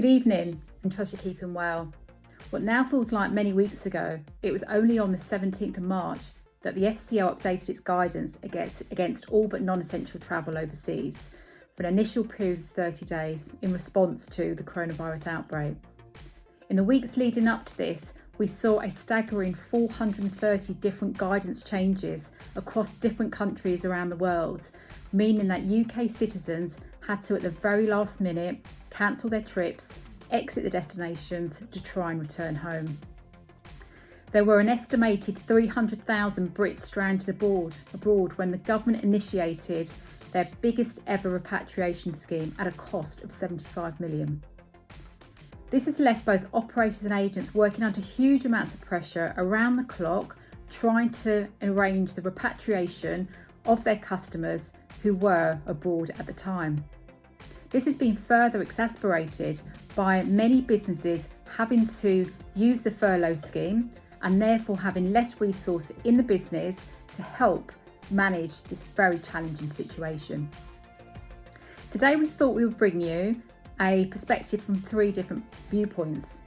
Good evening, and trust you're keeping well. What now feels like many weeks ago, it was only on the 17th of March that the FCO updated its guidance against all but non-essential travel overseas for an initial period of 30 days in response to the coronavirus outbreak. In the weeks leading up to this, we saw a staggering 430 different guidance changes across different countries around the world, meaning that UK citizens had to, at the very last minute, cancel their trips, exit the destinations to try and return home. There were an estimated 300,000 Brits stranded abroad when the government initiated their biggest ever repatriation scheme at a cost of 75 million. This has left both operators and agents working under huge amounts of pressure around the clock, trying to arrange the repatriation of their customers who were abroad at the time. This has been further exacerbated by many businesses having to use the furlough scheme and therefore having less resource in the business to help manage this very challenging situation. Today we thought we would bring you a perspective from three different viewpoints.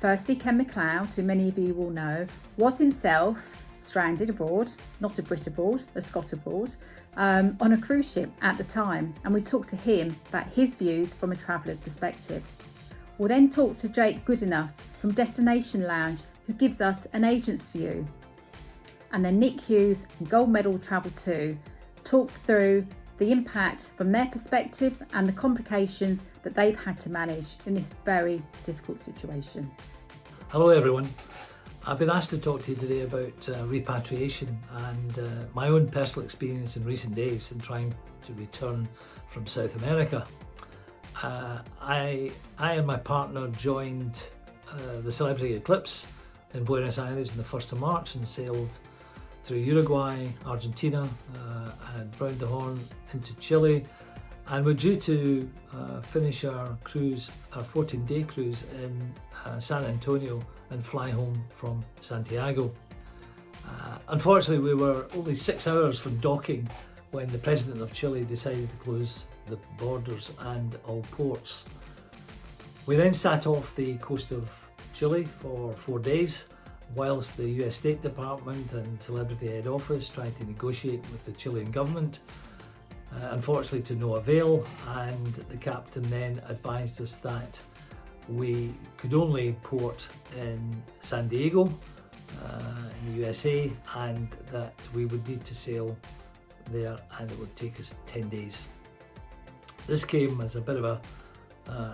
Firstly, Ken McLeod, who many of you will know, was himself stranded abroad, not a Brit abroad, a Scot abroad, on a cruise ship at the time, and we talked to him about his views from a traveller's perspective. We'll then talk to Jake Goodenough from Destination Lounge, who gives us an agent's view. And then Nick Hughes from Gold Medal Travel 2 talked through the impact from their perspective and the complications that they've had to manage in this very difficult situation. Hello everyone. I've been asked to talk to you today about repatriation and my own personal experience in recent days in trying to return from South America. I and my partner joined the Celebrity Eclipse in Buenos Aires on the 1st of March and sailed through Uruguay, Argentina, and round the Horn into Chile, and we're due to finish our cruise, our 14-day cruise in San Antonio and fly home from Santiago. Unfortunately, we were only 6 hours from docking when the President of Chile decided to close the borders and all ports. We then sat off the coast of Chile for 4 days, whilst the US State Department and Celebrity Head Office tried to negotiate with the Chilean government, unfortunately to no avail, and the captain then advised us that we could only port in San Diego in the USA, and that we would need to sail there and it would take us 10 days. This came as a bit of a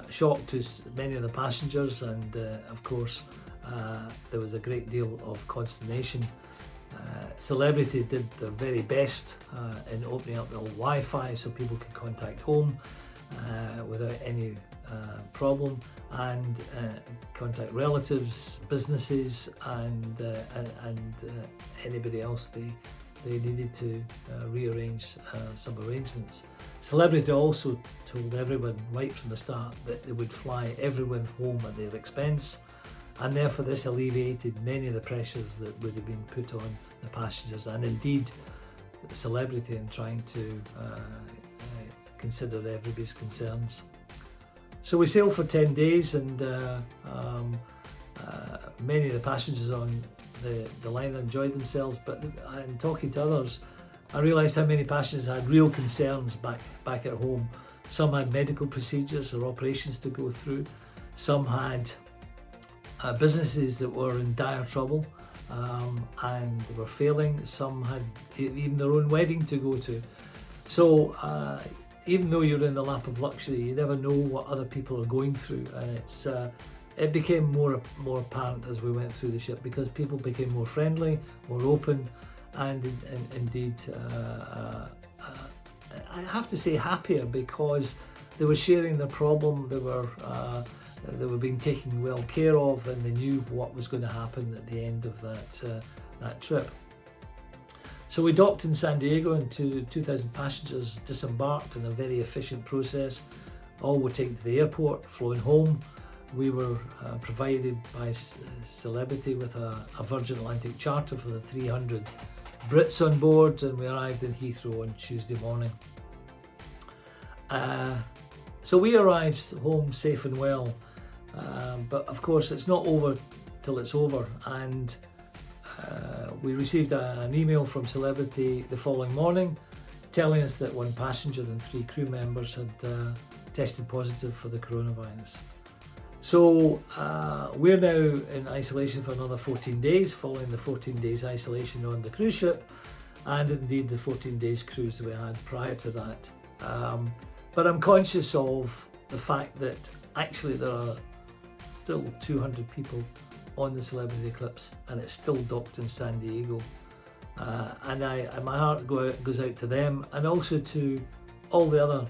shock to many of the passengers, and of course there was a great deal of consternation. Celebrity did their very best in opening up the Wi-Fi so people could contact home without any problem, and contact relatives, businesses, and anybody else they needed to rearrange some arrangements. Celebrity also told everyone right from the start that they would fly everyone home at their expense, and therefore this alleviated many of the pressures that would have been put on the passengers and indeed the Celebrity in trying to consider everybody's concerns. So we sailed for 10 days, and many of the passengers on the liner enjoyed themselves, but in talking to others I realised how many passengers had real concerns back at home. Some had medical procedures or operations to go through, some had businesses that were in dire trouble and were failing, some had even their own wedding to go to. So even though you're in the lap of luxury, you never know what other people are going through, and it became more apparent as we went through the ship, because people became more friendly, more open, and indeed I have to say happier, because they were sharing their problem, they were being taken well care of, and they knew what was going to happen at the end of that trip. So we docked in San Diego, and 2,000 passengers disembarked in a very efficient process. All were taken to the airport, flown home. We were provided by Celebrity with a Virgin Atlantic charter for the 300 Brits on board, and we arrived in Heathrow on Tuesday morning. So we arrived home safe and well, But of course it's not over till it's over, and we received an email from Celebrity the following morning telling us that 1 passenger and 3 crew members had tested positive for the coronavirus. So we're now in isolation for another 14 days, following the 14 days isolation on the cruise ship, and indeed the 14 days cruise that we had prior to that. But I'm conscious of the fact that actually there are still 200 people on the Celebrity Eclipse, and it's still docked in San Diego. And my heart goes out to them, and also to all the other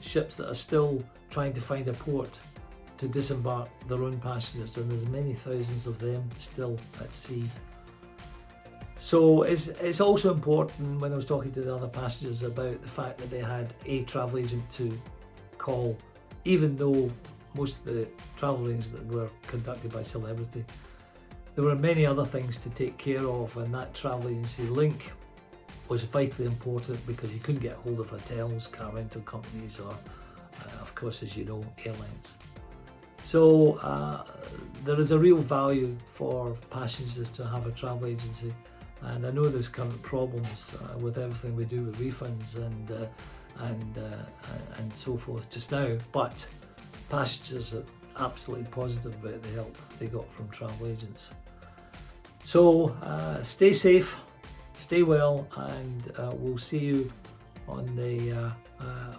ships that are still trying to find a port to disembark their own passengers, and there's many thousands of them still at sea. So it's also important, when I was talking to the other passengers, about the fact that they had a travel agent to call, even though most of the travel arrangements were conducted by Celebrity. There were many other things to take care of, and that travel agency link was vitally important, because you couldn't get hold of hotels, car rental companies, or of course, as you know, airlines. So there is a real value for passengers to have a travel agency, and I know there's current problems with everything we do with refunds and so forth just now, but passengers are absolutely positive about the help they got from travel agents. So stay safe, stay well, and we'll see you on the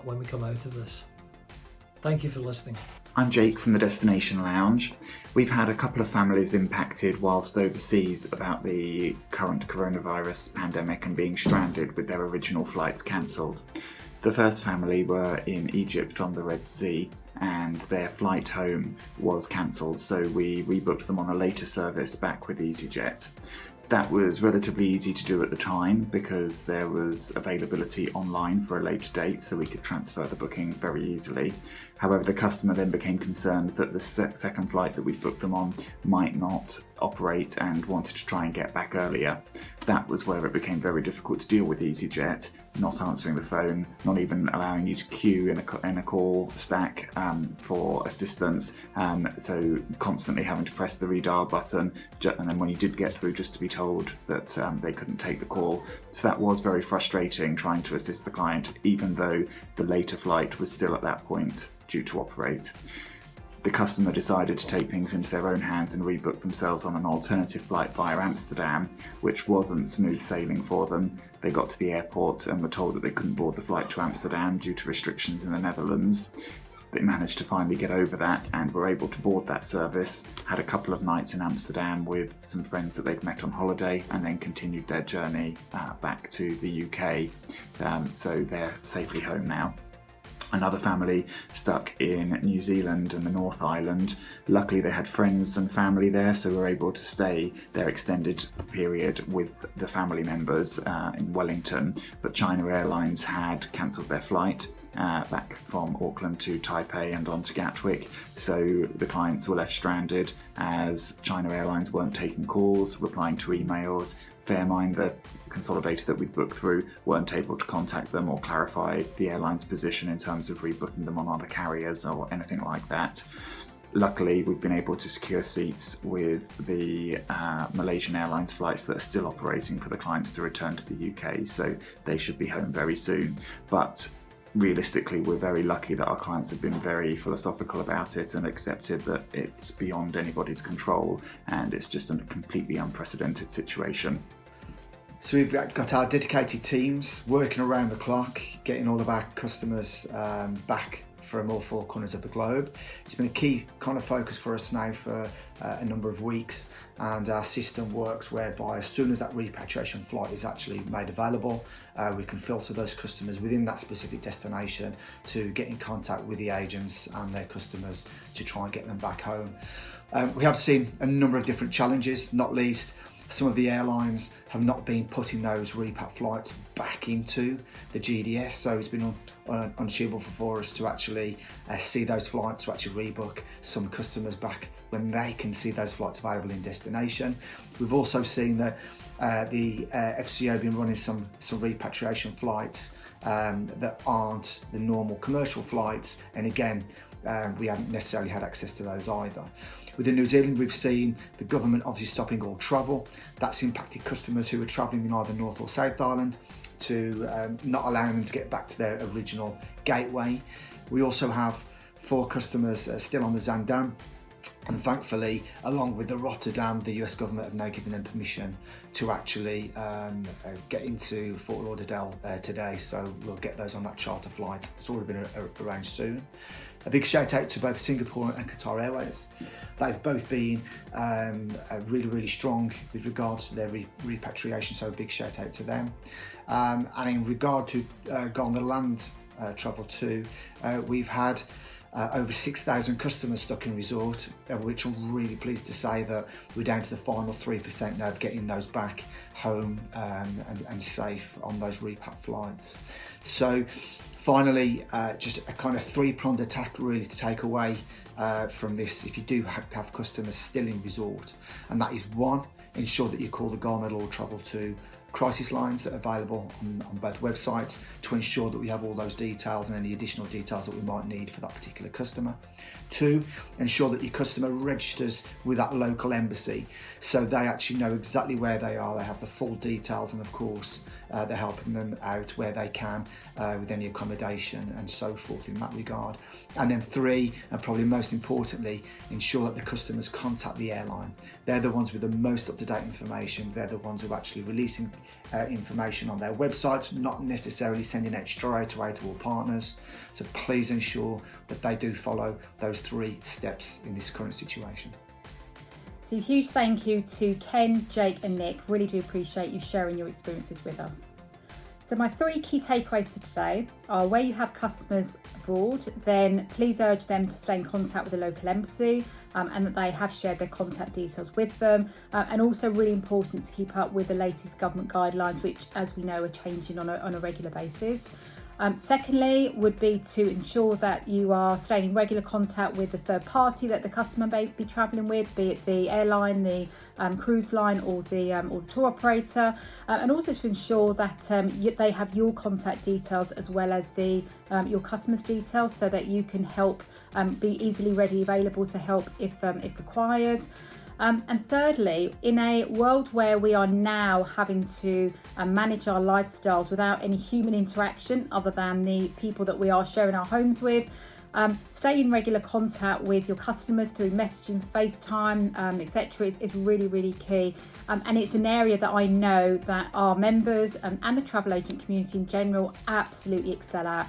when we come out of this. Thank you for listening. I'm Jake from the Destination Lounge. We've had a couple of families impacted whilst overseas about the current coronavirus pandemic and being stranded with their original flights cancelled. The first family were in Egypt on the Red Sea, and their flight home was cancelled, so we rebooked them on a later service back with EasyJet. That was relatively easy to do at the time because there was availability online for a later date, so we could transfer the booking very easily. However, the customer then became concerned that the second flight that we'd booked them on might not operate and wanted to try and get back earlier. That was where it became very difficult to deal with EasyJet, not answering the phone, not even allowing you to queue in a call stack for assistance, so constantly having to press the redial button, and then when you did get through, just to be told that they couldn't take the call. So that was very frustrating, trying to assist the client, even though the later flight was still at that point due to operate. The customer decided to take things into their own hands and rebook themselves on an alternative flight via Amsterdam, which wasn't smooth sailing for them. They got to the airport and were told that they couldn't board the flight to Amsterdam due to restrictions in the Netherlands. They managed to finally get over that and were able to board that service, had a couple of nights in Amsterdam with some friends that they'd met on holiday, and then continued their journey back to the UK. So they're safely home now. Another family stuck in New Zealand and the North Island. Luckily they had friends and family there, so were able to stay their extended period with the family members in Wellington, but China Airlines had cancelled their flight back from Auckland to Taipei and on to Gatwick, so the clients were left stranded as China Airlines weren't taking calls, replying to emails. Fairmind, the consolidator that we'd booked through, weren't able to contact them or clarify the airline's position in terms of rebooking them on other carriers or anything like that. Luckily, we've been able to secure seats with the Malaysian Airlines flights that are still operating for the clients to return to the UK, so they should be home very soon. But realistically, we're very lucky that our clients have been very philosophical about it and accepted that it's beyond anybody's control and it's just a completely unprecedented situation. So we've got our dedicated teams working around the clock, getting all of our customers back from all four corners of the globe. It's been a key kind of focus for us now for a number of weeks, and our system works whereby as soon as that repatriation flight is actually made available, we can filter those customers within that specific destination to get in contact with the agents and their customers to try and get them back home. We have seen a number of different challenges, not least some of the airlines have not been putting those repat flights back into the GDS, so it's been unachievable for us to actually see those flights, to actually rebook some customers back when they can see those flights available in destination. We've also seen that the FCO have been running some repatriation flights that aren't the normal commercial flights, and again, we hadn't necessarily had access to those either. Within New Zealand, we've seen the government obviously stopping all travel. That's impacted customers who are travelling in either North or South Island to not allowing them to get back to their original gateway. We also have 4 customers still on the Zaandam, and thankfully, along with the Rotterdam, the US government have now given them permission to actually get into Fort Lauderdale today, so we'll get those on that charter flight. It's already been arranged soon. A big shout out to both Singapore and Qatar Airways. They've both been really, really strong with regards to their repatriation, so a big shout out to them. And in regard to going on land travel too, we've had over 6,000 customers stuck in resort, of which I'm really pleased to say that we're down to the final 3% now of getting those back home and safe on those repat flights. So finally, just a kind of 3-pronged attack really to take away from this if you do have customers still in resort, and that is 1, ensure that you call the Government Law Travel to crisis lines that are available on both websites to ensure that we have all those details and any additional details that we might need for that particular customer. 2, ensure that your customer registers with that local embassy so they actually know exactly where they are, they have the full details, and of course they're helping them out where they can with any accommodation and so forth in that regard. And then 3, and probably most importantly, ensure that the customers contact the airline. They're the ones with the most up-to-date information. They're the ones who are actually releasing information on their website, not necessarily sending it straight away to all partners. So please ensure that they do follow those 3 steps in this current situation. So a huge thank you to Ken, Jake and Nick. Really do appreciate you sharing your experiences with us. So my 3 key takeaways for today are: where you have customers abroad, then please urge them to stay in contact with the local embassy and that they have shared their contact details with them. And also really important to keep up with the latest government guidelines, which, as we know, are changing on a regular basis. Secondly, would be to ensure that you are staying in regular contact with the third party that the customer may be travelling with, be it the airline, the cruise line or the tour operator, and also to ensure that they have your contact details as well as your customers' details, so that you can help be easily ready, available to help if required. And thirdly, in a world where we are now having to manage our lifestyles without any human interaction other than the people that we are sharing our homes with, stay in regular contact with your customers through messaging, FaceTime, etc. is really, really key. And it's an area that I know that our members and the travel agent community in general absolutely excel at.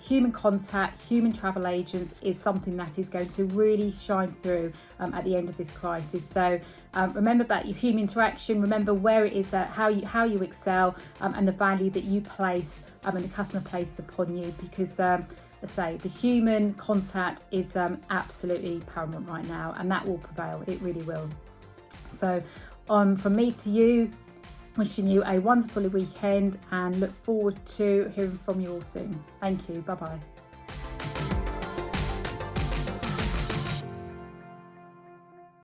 Human contact, human travel agents is something that is going to really shine through at the end of this crisis. So remember that your human interaction, remember where it is that how you excel and the value that you place and the customer places upon you, because as I say, the human contact is absolutely paramount right now, and that will prevail. It really will. So from me to you, wishing you a wonderful weekend and look forward to hearing from you all soon. Thank you. Bye-bye.